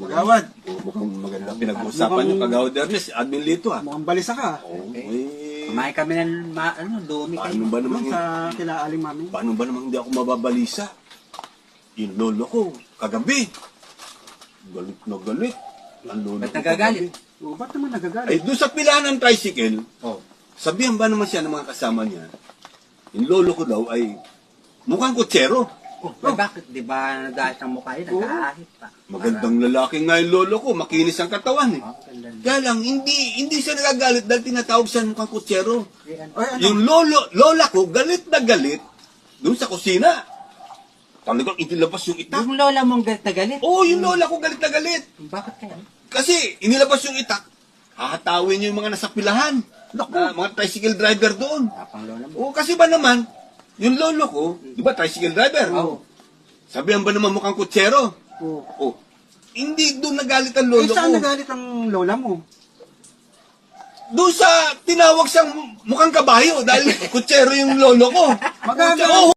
Magawad. Mukhang magandang pinag-uusapan yung Kagawad Ernest. Admin Lito ah. Mukhang balisa ka. Kumain kami ng dumi kayo. Paano ba naman Sa kila Aling Mami. Paano ba naman hindi ako mababalisa? Yung lolo ko, kagabi. Galit na galit. Ang lolo Ba't ko nagagalit? kagabi. O, ba't naman nagagalit? Ay, doon sa pilahan ng tricycle, sabihan ba naman siya ng mga kasama niya, yung lolo ko daw ay mukhang kutsero. Bakit? Di ba nagahit ang mukha yun? Nag-aahit pa. Magandang lalaki nga yung lolo ko, makinis ang katawan eh. Ganda. Kaya lang, hindi siya nagagalit dahil tinatawag siya mukhang kutsero. Ay, ano? Yung lola ko, galit na galit, doon sa kusina. Talagang inilabas yung itak. Yung lola mong galit na galit? Oo, yung lola ko galit na galit. Bakit kaya? Kasi inilabas yung itak, hahatawin niyo yung mga nasa pilahan. Na, mga tricycle driver doon. Tapang lola mo. Oo, kasi ba naman, yung lolo ko, di ba tricycle driver? Oo. Sabihan ba naman mukhang kutsero? O. Oh, hindi doon nagalit ang Eh, lolo saan ko. nagalit ang lola mo? Doon sa tinawag siyang mukhang kabayo dahil kutsero yung lolo ko. Magaga- Oo,